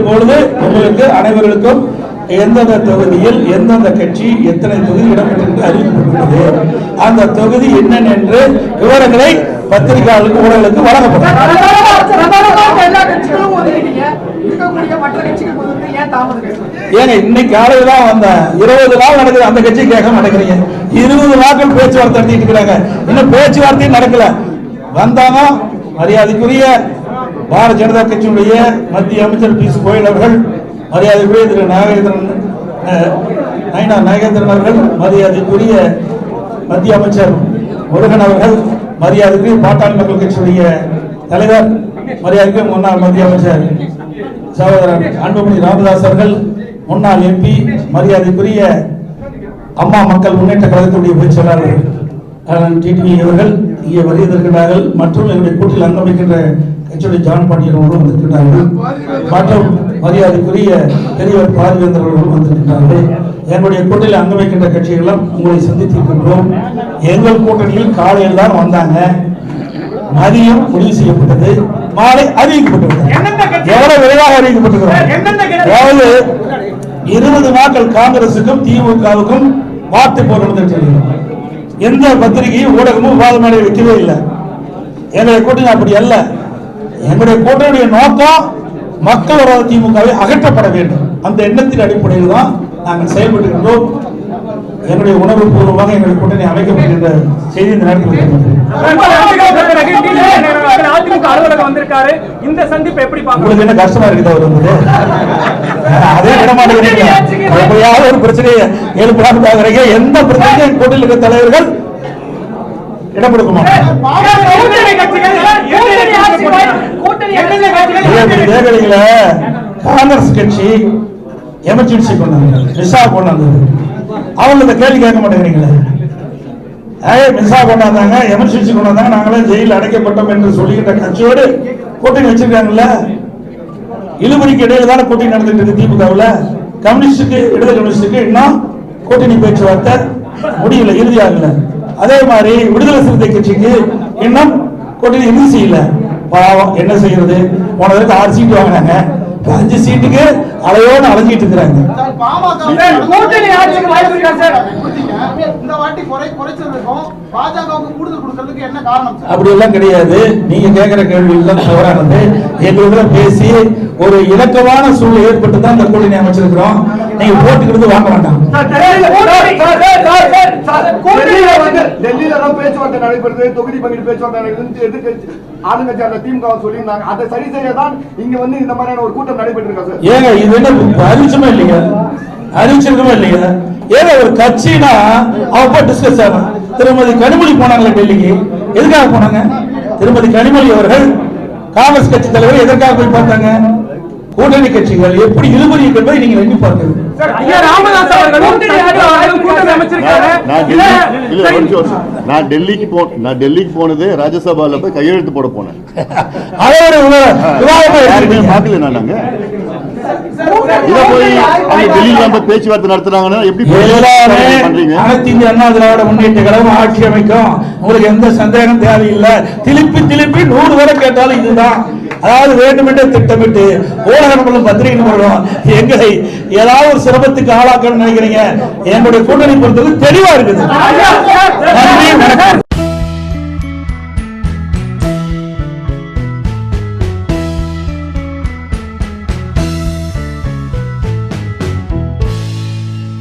பொழுது உங்களுக்கு அனைவருக்கும் எந்தெந்த தொகுதியில் எந்தெந்த கட்சி எத்தனை தொகுதி இடம்பெற்று அறிவிக்கப்பட்டது, அந்த தொகுதி என்னென்ன என்று விவரங்களை பத்திரிகையாளர்களுக்கு ஊடகங்களுக்கு வழங்கப்படும். ஏங்க இன்னைக்கு காலையில் தான் வந்த 20 நாள் நடக்குது, அந்த கட்சி கேட்க மாட்டேங்கிறீங்க. 20 நாட்கள் பேச்சுவார்த்தை நடத்திட்டு இருக்கிறாங்க, இன்னும் பேச்சுவார்த்தையும் நடக்கல. வந்தாங்க மரியாதைக்குரிய பாரதிய ஜனதா கட்சியுடைய மத்திய அமைச்சர் பியூஷ் கோயல் அவர்கள், மரியாதைக்குரிய திரு நாகேந்திரன் அவர்கள், மரியாதைக்குரிய மத்திய அமைச்சர் முருகன் அவர்கள், மரியாதைக்குரிய பாட்டாளி மக்கள் கட்சியுடைய தலைவர் மரியாதைக்குரிய முன்னாள் மத்திய அமைச்சர் சகோதரர் அன்புமணி ராமதாஸ் அவர்கள், முன்னாள் எம்பி மரியாதைக்குரிய அம்மா மக்கள் முன்னேற்ற கழகத்துடைய பொதுச்செயலாளர் டிடிவி அவர்கள் இங்கே வருகிறார்கள். மற்றும் என்னுடைய கூட்டில் அங்கமைக்கின்ற கட்சியுடைய ஜான் பாண்டியன் அவர்களும் வந்திருக்கிறார்கள். மற்றும் மரியாதைக்குரிய பெரியவர் பாரிவேந்தர் அவர்களும் வந்திருக்கிறார்கள். என்னுடைய கூட்டில் அங்கமைக்கின்ற கட்சிகளும் உங்களை சந்தித்திருக்கின்றோம். எங்கள் கூட்டணியில் காலையில் தான் வந்தாங்க, மதியம் முடிவு செய்யப்பட்டது, மாலை அறிவிக்கப்பட்டது. எவ்வளவு விரைவாக அறிவிக்கப்பட்டிருக்கிறது. அதாவது 20 நாட்கள் காங்கிரசுக்கும் திமுகவுக்கும் வார்த்தை போர் நடந்துட்டு எந்த பத்திரிகையும் ஊடகமும் விவாத மேடை வைக்கவே இல்லை. எங்களுடைய கூட்டணி அப்படி அல்ல. எங்களுடைய கூட்டணியுடைய நோக்கம் மக்கள் விரோத திமுகவை அகற்றப்பட வேண்டும். அந்த எண்ணத்தின் அடிப்படையில் தான் நாங்கள் செயல்படுகின்றோம். என்னுடைய உணர்வு பூர்வமாக எங்களுடைய கூட்டணி அமைக்கப்படுகின்ற செய்தி இந்த நேரத்தில் என்ன கஷ்டமா இருக்குது. அவர் வந்து அதே விடமாட்டேங்கிறீங்க, ஒரு பிரச்சனையை எழுப்பலாம் பாக்குறீங்க. எந்த பிரச்சனையும் கூட்டணியில் இருக்கிற தலைவர்கள் இடம் கொடுக்க மாட்டாங்க. காங்கிரஸ் கட்சி எமர்ஜென்சி கொண்டாங்க, விசா கொண்டாந்து அவங்க இந்த கேள்வி கேட்க மாட்டேங்கிறீங்களே. விசா கொண்டாந்தாங்க, எமர்ஜென்சி கொண்டாந்தாங்க, நாங்களே ஜெயிலில் அடைக்கப்பட்டோம் என்று சொல்லிக்கிட்ட கட்சியோடு கூட்டணி வச்சிருக்காங்கல்ல. இழுபறிக்கு இடையில தானே கூட்டணி நடந்துட்டு இருக்கு. திமுகவில் கம்யூனிஸ்டுக்கு விடுதலை கம்யூனிஸ்டுக்கு இன்னும் கூட்டணி பேச்சுவார்த்தை முடியல, இறுதியாகல. அதே மாதிரி விடுதலை சிறுத்தை கட்சிக்கு இன்னும் கூட்டணி இறுதி செய்யல. பாவம் என்ன செய்யறது, போனதற்கு 6 சீட்டு வாங்கினாங்க, 5 சீட்டுக்கு அலையோடு அலைஞ்சிட்டு இருக்கிறாங்க. அப்படி எல்லாம் கிடையாது. நீங்க கேட்கிற கேள்வி எல்லாம் தவறானது. எங்களுடன் பேசி ஒரு இலக்கமான சூழ்நிலை ஏற்பட்டு தான் இந்த கூட்டணி அமைச்சிருக்கிறோம். நீங்க போட்டுக்கிறது வாங்க வேண்டாம். டெல்லியில பேச்சுவார்த்தை நடைபெறுது, தொகுதி பங்கீடு பேச்சுவார்த்தை எதிர்கட்சி ஆளுங்கட்சி திமுக சொல்லியிருந்தாங்க. அதை சரி செய்யதான் இங்க வந்து இந்த மாதிரியான ஒரு கூட்டம் நடைபெற்றிருக்கா? ஏங்க இது என்ன அறிவிச்சுமே இல்லைங்க, அறிவிச்சிருக்கவே இல்லைங்க. ஏங்க ஒரு கட்சினா அவங்க டிஸ்கஸ் ஆகும். திருமதி கனிமொழி போனாங்களே டெல்லிக்கு, எதுக்காக போனாங்க? திருமதி கனிமொழி அவர்கள் காங்கிரஸ் கட்சி தலைவர் எதற்காக போய் பார்த்தாங்க? கூட்டணி கட்சிகள் எப்படி இழுபறி என்பதை நீங்க எண்ணி பார்க்கிறது. நான் டெல்லிக்கு போனது ராஜ்யசபால போய் கையெழுத்து போட போனேன். பேச்சுவார்த்தை நடத்துறாங்கன்னா எப்படி அனைத்து இந்திய அண்ணா திராவிட முன்னேற்ற கழகம் ஆட்சி அமைக்கும், உங்களுக்கு எந்த சந்தேகம் தேவையில்லை. திருப்பி 100 வரை கேட்டாலும் இதுதான். அதாவது வேண்டுமென்றே திட்டமிட்டு ஊடகங்களும் பத்திரிகை நிறுவனம் எங்களை ஏதாவது ஒரு சிரமத்துக்கு ஆளாக்கணும்னு நினைக்கிறீங்க. எங்களுடைய கூட்டணி பொறுத்தது தெளிவா இருக்குது.